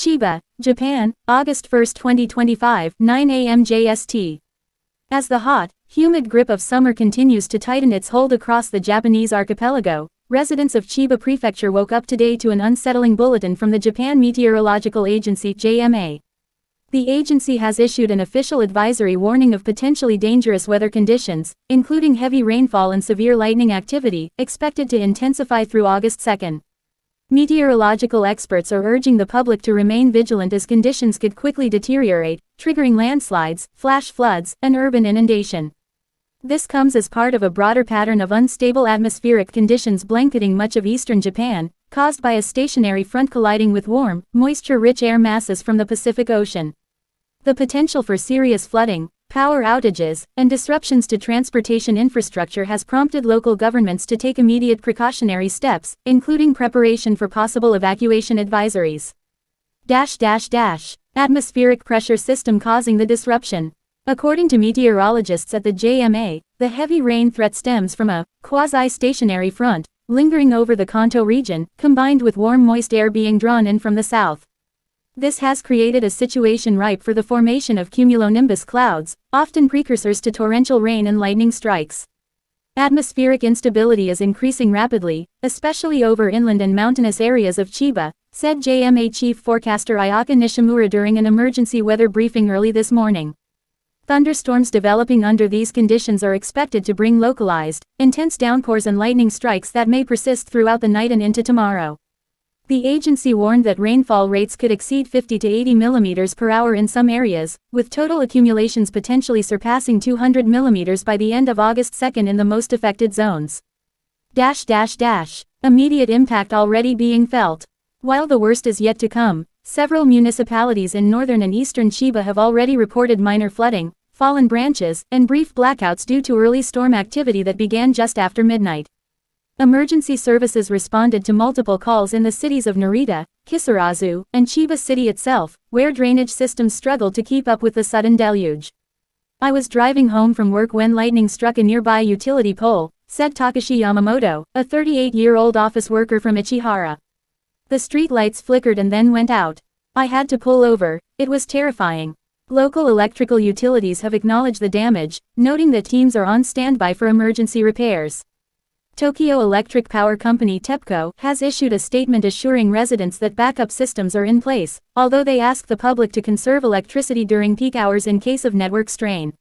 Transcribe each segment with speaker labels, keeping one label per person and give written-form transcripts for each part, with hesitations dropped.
Speaker 1: Chiba, Japan, August 1, 2025, 9 a.m. JST. As the hot, humid grip of summer continues to tighten its hold across the Japanese archipelago, residents of Chiba Prefecture woke up today to an unsettling bulletin from the Japan Meteorological Agency (JMA). The agency has issued an official advisory warning of potentially dangerous weather conditions, including heavy rainfall and severe lightning activity, expected to intensify through August 2. Meteorological experts are urging the public to remain vigilant as conditions could quickly deteriorate, triggering landslides, flash floods, and urban inundation. This comes as part of a broader pattern of unstable atmospheric conditions blanketing much of eastern Japan, caused by a stationary front colliding with warm, moisture-rich air masses from the Pacific Ocean. The potential for serious flooding, power outages, and disruptions to transportation infrastructure has prompted local governments to take immediate precautionary steps, including preparation for possible evacuation advisories. Atmospheric pressure system causing the disruption. According to meteorologists at the JMA, the heavy rain threat stems from a quasi-stationary front, lingering over the Kanto region, combined with warm moist air being drawn in from the south. This has created a situation ripe for the formation of cumulonimbus clouds, often precursors to torrential rain and lightning strikes. Atmospheric instability is increasing rapidly, especially over inland and mountainous areas of Chiba, said JMA chief forecaster Ayaka Nishimura during an emergency weather briefing early this morning. Thunderstorms developing under these conditions are expected to bring localized, intense downpours and lightning strikes that may persist throughout the night and into tomorrow. The agency warned that rainfall rates could exceed 50 to 80 mm per hour in some areas, with total accumulations potentially surpassing 200 mm by the end of August 2 in the most affected zones. Immediate impact already being felt. While the worst is yet to come, several municipalities in northern and eastern Chiba have already reported minor flooding, fallen branches, and brief blackouts due to early storm activity that began just after midnight. Emergency services responded to multiple calls in the cities of Narita, Kisarazu, and Chiba City itself, where drainage systems struggled to keep up with the sudden deluge. I was driving home from work when lightning struck a nearby utility pole, said Takashi Yamamoto, a 38-year-old office worker from Ichihara. The street lights flickered and then went out. I had to pull over. It was terrifying. Local electrical utilities have acknowledged the damage, noting that teams are on standby for emergency repairs. Tokyo Electric Power Company TEPCO has issued a statement assuring residents that backup systems are in place, although they ask the public to conserve electricity during peak hours in case of network strain.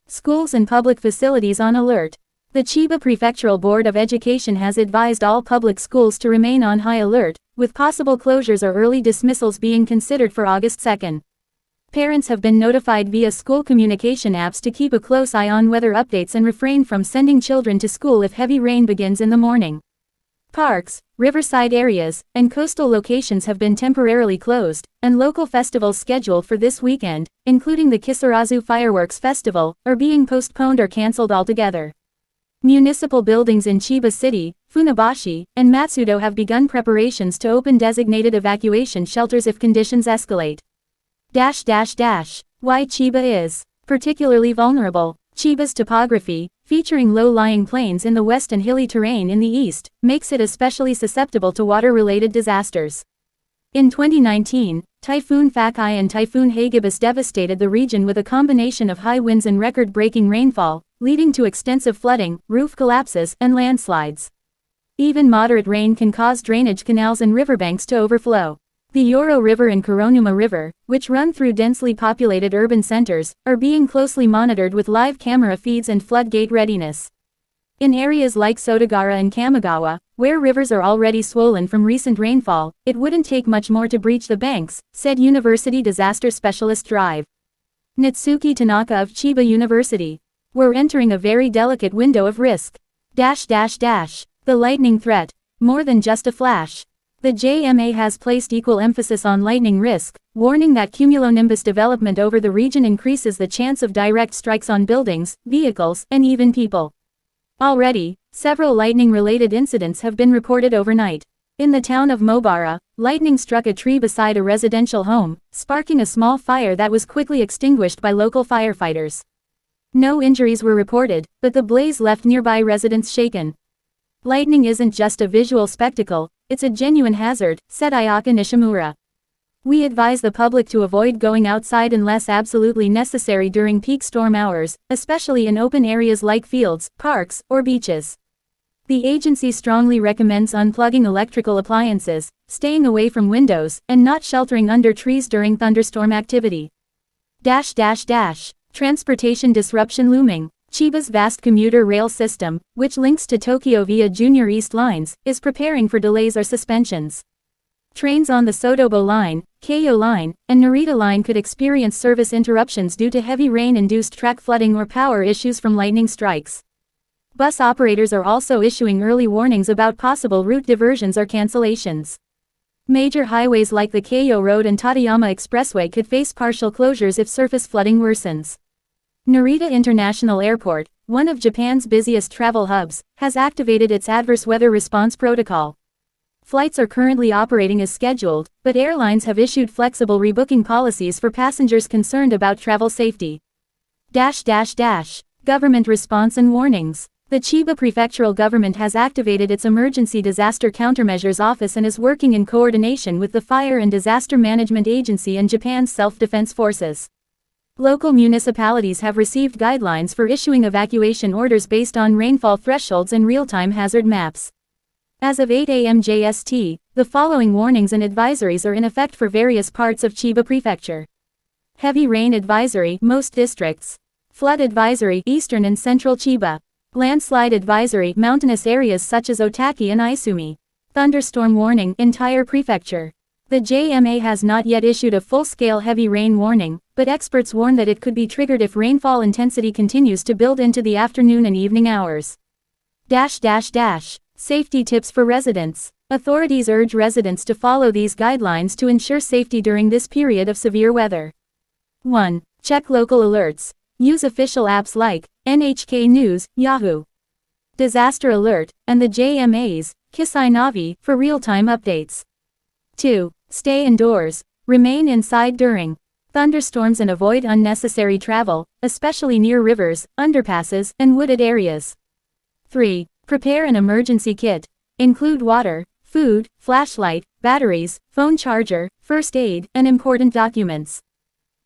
Speaker 1: Schools and public facilities on alert. The Chiba Prefectural Board of Education has advised all public schools to remain on high alert, with possible closures or early dismissals being considered for August 2. Parents have been notified via school communication apps to keep a close eye on weather updates and refrain from sending children to school if heavy rain begins in the morning. Parks, riverside areas, and coastal locations have been temporarily closed, and local festivals scheduled for this weekend, including the Kisarazu Fireworks Festival, are being postponed or cancelled altogether. Municipal buildings in Chiba City, Funabashi, and Matsudo have begun preparations to open designated evacuation shelters if conditions escalate. Why Chiba is particularly vulnerable. Chiba's topography, featuring low-lying plains in the west and hilly terrain in the east, makes it especially susceptible to water-related disasters. In 2019, Typhoon Fakai and Typhoon Hagibis devastated the region with a combination of high winds and record-breaking rainfall, leading to extensive flooding, roof collapses, and landslides. Even moderate rain can cause drainage canals and riverbanks to overflow. The Yoro River and Koronuma River, which run through densely populated urban centers, are being closely monitored with live camera feeds and floodgate readiness. In areas like Sotogara and Kamigawa, where rivers are already swollen from recent rainfall, it wouldn't take much more to breach the banks, said University Disaster Specialist Drive. Natsuki Tanaka of Chiba University. We're entering a very delicate window of risk. The lightning threat. More than just a flash. The JMA has placed equal emphasis on lightning risk, warning that cumulonimbus development over the region increases the chance of direct strikes on buildings, vehicles, and even people. Already, several lightning-related incidents have been reported overnight. In the town of Mobara, lightning struck a tree beside a residential home, sparking a small fire that was quickly extinguished by local firefighters. No injuries were reported, but the blaze left nearby residents shaken. Lightning isn't just a visual spectacle, it's a genuine hazard, said Ayaka Nishimura. We advise the public to avoid going outside unless absolutely necessary during peak storm hours, especially in open areas like fields, parks, or beaches. The agency strongly recommends unplugging electrical appliances, staying away from windows, and not sheltering under trees during thunderstorm activity. Transportation disruption looming. Chiba's vast commuter rail system, which links to Tokyo via Junior East lines, is preparing for delays or suspensions. Trains on the Sotobo Line, Keio Line, and Narita Line could experience service interruptions due to heavy rain-induced track flooding or power issues from lightning strikes. Bus operators are also issuing early warnings about possible route diversions or cancellations. Major highways like the Keio Road and Tateyama Expressway could face partial closures if surface flooding worsens. Narita International Airport, one of Japan's busiest travel hubs, has activated its adverse weather response protocol. Flights are currently operating as scheduled, but airlines have issued flexible rebooking policies for passengers concerned about travel safety. Government response and warnings. The Chiba Prefectural Government has activated its Emergency Disaster Countermeasures Office and is working in coordination with the Fire and Disaster Management Agency and Japan's Self-Defense Forces. Local municipalities have received guidelines for issuing evacuation orders based on rainfall thresholds and real-time hazard maps. As of 8 a.m. JST, the following warnings and advisories are in effect for various parts of Chiba Prefecture. Heavy rain advisory, most districts. Flood advisory, eastern and central Chiba. Landslide advisory, mountainous areas such as Otaki and Aisumi. Thunderstorm warning, entire prefecture. The JMA has not yet issued a full-scale heavy rain warning, but experts warn that it could be triggered if rainfall intensity continues to build into the afternoon and evening hours. Safety tips for residents. Authorities urge residents to follow these guidelines to ensure safety during this period of severe weather. 1. Check local alerts. Use official apps like NHK News, Yahoo! Disaster Alert, and the JMA's Kisai Navi for real-time updates. 2. Stay indoors. Remain inside during thunderstorms and avoid unnecessary travel, especially near rivers, underpasses, and wooded areas. 3. Prepare an emergency kit. Include water, food, flashlight, batteries, phone charger, first aid, and important documents.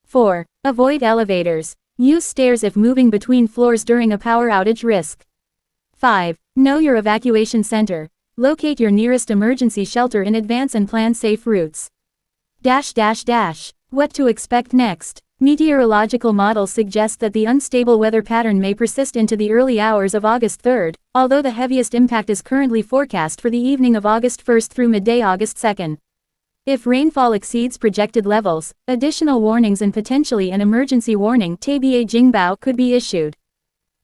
Speaker 1: 4. Avoid elevators. Use stairs if moving between floors during a power outage risk. 5. Know your evacuation center. Locate your nearest emergency shelter in advance and plan safe routes. What to expect next? Meteorological models suggest that the unstable weather pattern may persist into the early hours of August 3rd, although the heaviest impact is currently forecast for the evening of August 1st through midday August 2nd. If rainfall exceeds projected levels, additional warnings and potentially an emergency warning (Taibei Jingbao) could be issued.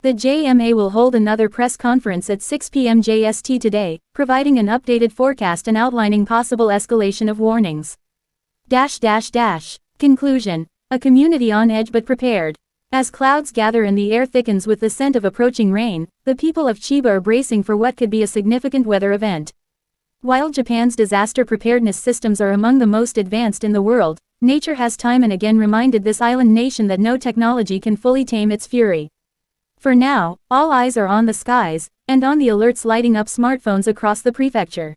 Speaker 1: The JMA will hold another press conference at 6 p.m. JST today, providing an updated forecast and outlining possible escalation of warnings. Conclusion. A community on edge but prepared. As clouds gather and the air thickens with the scent of approaching rain, the people of Chiba are bracing for what could be a significant weather event. While Japan's disaster preparedness systems are among the most advanced in the world, nature has time and again reminded this island nation that no technology can fully tame its fury. For now, all eyes are on the skies, and on the alerts lighting up smartphones across the prefecture.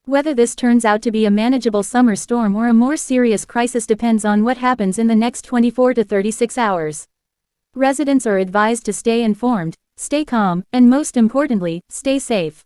Speaker 1: Whether this turns out to be a manageable summer storm or a more serious crisis depends on what happens in the next 24 to 36 hours. Residents are advised to stay informed, stay calm, and most importantly, stay safe.